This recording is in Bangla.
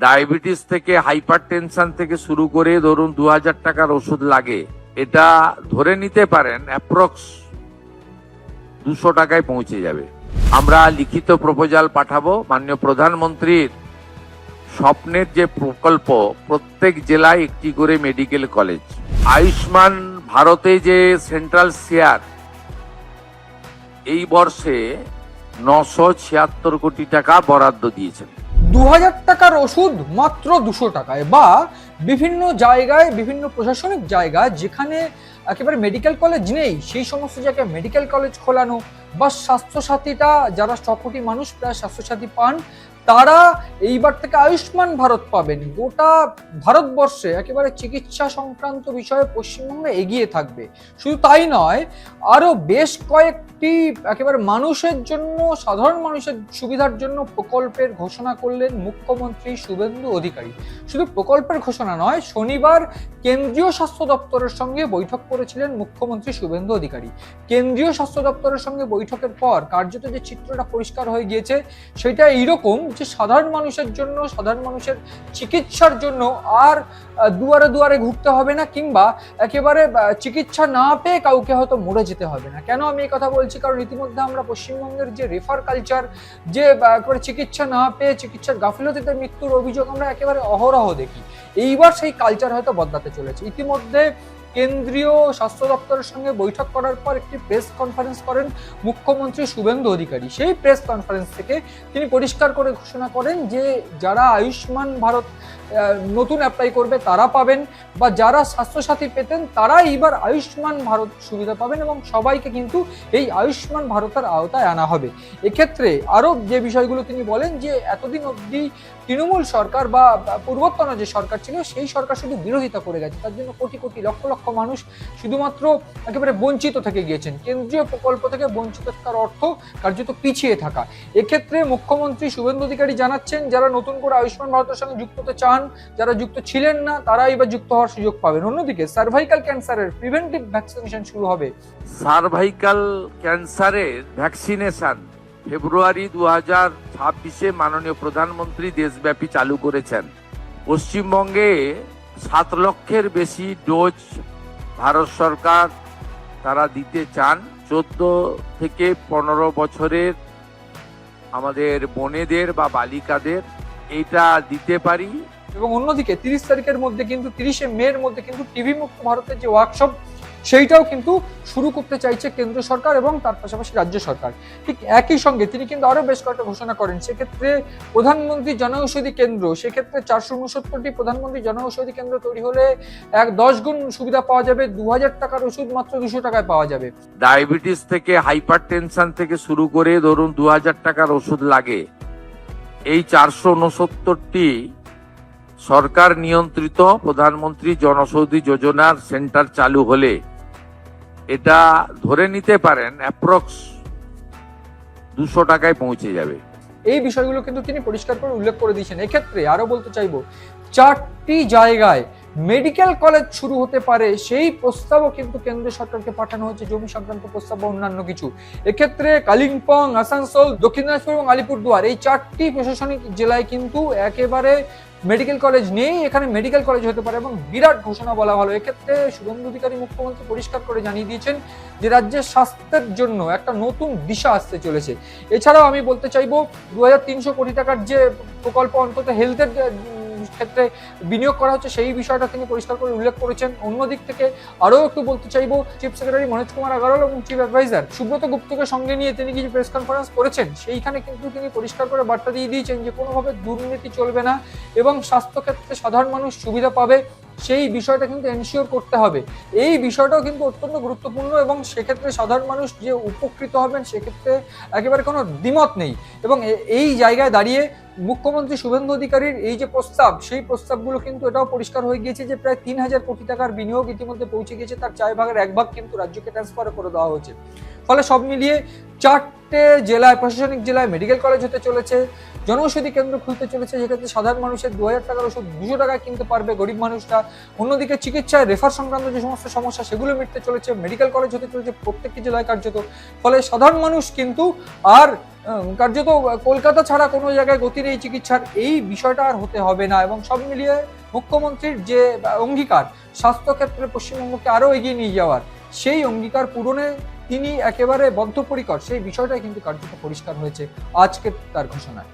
ডায়াবেটিস থেকে হাইপার টেনশন থেকে শুরু করে ধরুন 2000 টাকার ওষুধ লাগে, এটা ধরে নিতে পারেন অ্যাপ্রক্স 200 টাকায় পৌঁছে যাবে। আমরা লিখিত প্রপোজাল পাঠাবো মাননীয় প্রধানমন্ত্রীর স্বপ্নের যে প্রকল্প, প্রত্যেক জেলায় একটি করে মেডিকেল কলেজ। আয়ুষ্মান ভারতে যে সেন্ট্রাল শেয়ার এই বর্ষে 976 কোটি টাকা বরাদ্দ দিয়েছেন। 2000 টাকার ওষুধ মাত্র 200 টাকায়, বা বিভিন্ন জায়গায় বিভিন্ন প্রশাসনিক জায়গা যেখানে একেবারে মেডিকেল কলেজ নেই সেই সমস্ত জায়গায় মেডিকেল কলেজ খোলানো, বা স্বাস্থ্যসাথীটা যারা 100 কোটি মানুষ প্রায় স্বাস্থ্যসাথী পান তারা এইবার থেকে আয়ুষ্মান ভারত পাবেন। গোটা ভারতবর্ষে একেবারে চিকিৎসা সংক্রান্ত বিষয়ে পশ্চিমবঙ্গ এগিয়ে থাকবে। শুধু তাই নয়, আরো বেশ কয়েকটি একেবারে মানুষের জন্য, সাধারণ মানুষের সুবিধার জন্য প্রকল্পের ঘোষণা করলেন মুখ্যমন্ত্রী শুভেন্দু অধিকারী। শুধু প্রকল্পের ঘোষণা নয়, শনিবার কেন্দ্রীয় স্বাস্থ্য দপ্তরের সঙ্গে বৈঠক করেছিলেন মুখ্যমন্ত্রী শুভেন্দু অধিকারী। কেন্দ্রীয় স্বাস্থ্য দপ্তরের সঙ্গে বৈঠকের পর কার্যত যে চিত্রটা পরিষ্কার হয়ে গিয়েছে সেটা এইরকম যে সাধারণ মানুষের জন্য, সাধারণ মানুষের চিকিৎসার জন্য আর দুয়ারে দুয়ারে ঘুরতে হবে না, কিংবা একেবারে চিকিৎসা না পেয়ে কাউকে হয়তো মরে যেতে হবে না। কেন আমি এই কথা বলছি? কারণ ইতিমধ্যে আমরা পশ্চিমবঙ্গের যে রেফার কালচার, যে একেবারে চিকিৎসা না পেয়ে চিকিৎসার গাফিলতিতে মৃত্যুর অভিযোগ আমরা একেবারে অহরহ দেখি, এইবার সেই কালচার হয়তো বদলাতে চলেছে। ইতিমধ্যে কেন্দ্রীয় স্বাস্থ্য দপ্তরের সঙ্গে বৈঠক করার পর একটি প্রেস কনফারেন্স করেন মুখ্যমন্ত্রী শুভেন্দু অধিকারী। সেই প্রেস কনফারেন্স থেকে তিনি পরিষ্কার করে ঘোষণা করেন যে যারা আয়ুষ্মান ভারত নতুন অ্যাপ্লাই করবে তারা পাবেন, বা যারা স্বাস্থ্যসাথী পেতেন তারা এইবার আয়ুষ্মান ভারত সুবিধা পাবেন, এবং সবাইকে কিন্তু এই আয়ুষ্মান ভারতের আওতায় আনা হবে। এক্ষেত্রে আরও যে বিষয়গুলো তিনি বলেন যে এতদিন অবধি তৃণমূল সরকার বা পূর্বোত্তর যে সরকার ছিল সেই সরকার শুধু বিরোধিতা করে গেছে, তার জন্য কোটি কোটি লক্ষ লক্ষ মানুষ শুধুমাত্র একেবারে বঞ্চিত থেকে গিয়েছেন। কেন্দ্রীয় প্রকল্প থেকে বঞ্চিত থাকার অর্থ কার্যত পিছিয়ে থাকা। এক্ষেত্রে মুখ্যমন্ত্রী শুভেন্দু অধিকারী জানাচ্ছেন যারা নতুন করে আয়ুষ্মান ভারতের সঙ্গে যুক্ত হতে চান, যারা যুক্ত ছিলেন না তারা এবার যুক্ত হওয়ার সুযোগ পাবেন। অন্যদিকে সার্ভাইকাল ক্যান্সারের প্রিভেন্টিভ ভ্যাকসিনেশন শুরু হবে। সার্ভাইকাল ক্যান্সারের ভ্যাকসিনেশন ফেব্রুয়ারি 2026 মাননীয় প্রধানমন্ত্রী দেশব্যাপী চালু করেছেন। পশ্চিমবঙ্গে 7 লক্ষের বেশি ডোজ ভারত সরকার তারা দিতে চান। 14 থেকে 15 বছরের আমাদের বোনেদের বা বালিকাদের এটা দিতে পারি। এবং অন্যদিকে 30 তারিখের মধ্যে কিন্তু 30শে মের মধ্যে কিন্তু টিভি মুক্ত ভারতের যে ওয়ার্কশপ সেইটাও কিন্তু শুরু করতে চাইছে কেন্দ্র সরকার এবং তার পাশাপাশি রাজ্য সরকার। ঠিক একই সঙ্গে তিনি কিন্তু আরো বেশ কয়েকটা ঘোষণা করেন। সেক্ষেত্রে প্রধানমন্ত্রী জনঔষধি কেন্দ্র, সেক্ষেত্রে 469টি প্রধানমন্ত্রী জনঔষধি কেন্দ্র তৈরি হলে 10 গুণ সুবিধা পাওয়া যাবে। 2000 টাকার ওষুধ মাত্র 200 টাকায় পাওয়া যাবে। ডায়াবেটিস থেকে হাইপার টেনশন থেকে শুরু করে ধরুন 2000 টাকার ওষুধ লাগে, এই 469টি সরকার নিয়ন্ত্রিত প্রধানমন্ত্রী জনঔষধি যোজনার সেন্টার চালু হলে এটা ধরে নিতে পারেন অ্যাপ্রক্স 200 টাকায় পৌঁছে যাবে। এই বিষয়গুলো কিন্তু তিনি পরিষ্কার করে উল্লেখ করে দিয়েছেন। এক্ষেত্রে আরো বলতে চাইবো 4টি জায়গায় মেডিকেল কলেজ শুরু হতে পারে সেই প্রস্তাবও কিন্তু কেন্দ্র সরকারকে পাঠানো হয়েছে, জমি সংক্রান্ত প্রস্তাব বা অন্যান্য কিছু। এক্ষেত্রে কালিম্পং, আসানসোল, দক্ষিণ দিনাজপুর এবং আলিপুরদুয়ার এই 4টি প্রশাসনিক জেলায় কিন্তু একেবারে মেডিকেল কলেজ নেই, এখানে মেডিকেল কলেজ হতে পারে এবং বিরাট ঘোষণা বলা ভালো। এক্ষেত্রে শুভেন্দু অধিকারী মুখ্যমন্ত্রী পরিষ্কার করে জানিয়ে দিয়েছেন যে রাজ্যের স্বাস্থ্যের জন্য একটা নতুন দিশা আসতে চলেছে। এছাড়াও আমি বলতে চাইবো 2300 কোটি টাকার যে প্রকল্প অন্তত হেলথের ক্ষেত্রে বিনিয়োগ করা হচ্ছে সেই বিষয়টা তিনি পরিষ্কার করে উল্লেখ করেছেন। অন্যদিক থেকে আরও একটু বলতে চাইবো, চিফ সেক্রেটারি মনোজ কুমার আগরওয়াল এবং চিফ অ্যাডভাইজার সুব্রত গুপ্তকে সঙ্গে নিয়ে তিনি কিছু প্রেস কনফারেন্স করেছেন। সেইখানে কিন্তু তিনি পরিষ্কার করে বার্তা দিয়ে দিয়েছেন যে কোনোভাবে দুর্নীতি চলবে না এবং স্বাস্থ্যক্ষেত্রে সাধারণ মানুষ সুবিধা পাবে, সেই বিষয়টা কিন্তু এনশিওর করতে হবে। এই বিষয়টাও কিন্তু অত্যন্ত গুরুত্বপূর্ণ এবং সেক্ষেত্রে সাধারণ মানুষ যে উপকৃত হবেন সেক্ষেত্রে একেবারে কোনো দ্বিমত নেই। এবং এই জায়গায় দাঁড়িয়ে মুখ্যমন্ত্রী শুভেন্দু অধিকারীর এই যে প্রস্তাব, সেই প্রস্তাবগুলো কিন্তু এটাও পরিষ্কার হয়ে গিয়েছে যে প্রায় 3000 কোটি টাকার বিনিয়োগ ইতিমধ্যে পৌঁছে গিয়েছে, তার 4 ভাগের 1 ভাগ কিন্তু রাজ্যকে ট্রান্সফার করে দেওয়া হয়েছে। ফলে সব মিলিয়ে 4টে জেলায়, প্রশাসনিক জেলায় মেডিকেল কলেজ হতে চলেছে। জনঔষধি কেন্দ্র খুলতে চলেছে, যেক্ষেত্রে সাধারণ মানুষের 2000 টাকার ওষুধ 200 টাকায় কিনতে পারবে গরিব মানুষরা। অন্যদিকে চিকিৎসায় রেফার সংক্রান্ত যে সমস্ত সমস্যা সেগুলো মিটতে চলেছে, মেডিকেল কলেজ হতে চলেছে প্রত্যেকটি জেলায় কার্যত। ফলে সাধারণ মানুষ কিন্তু আর কার্যত কলকাতা ছাড়া কোনো জায়গায় গতি নেই চিকিৎসার, এই বিষয়টা আর হতে হবে না। এবং সব মিলিয়ে মুখ্যমন্ত্রীর যে অঙ্গীকার স্বাস্থ্যক্ষেত্রে পশ্চিমবঙ্গকে আরো এগিয়ে নিয়ে যাওয়ার, সেই অঙ্গীকার পূরণে তিনি একেবারে বদ্ধপরিকর, সেই বিষয়টাই কিন্তু কার্যত পরিষ্কার হয়েছে আজকের তার ঘোষণায়।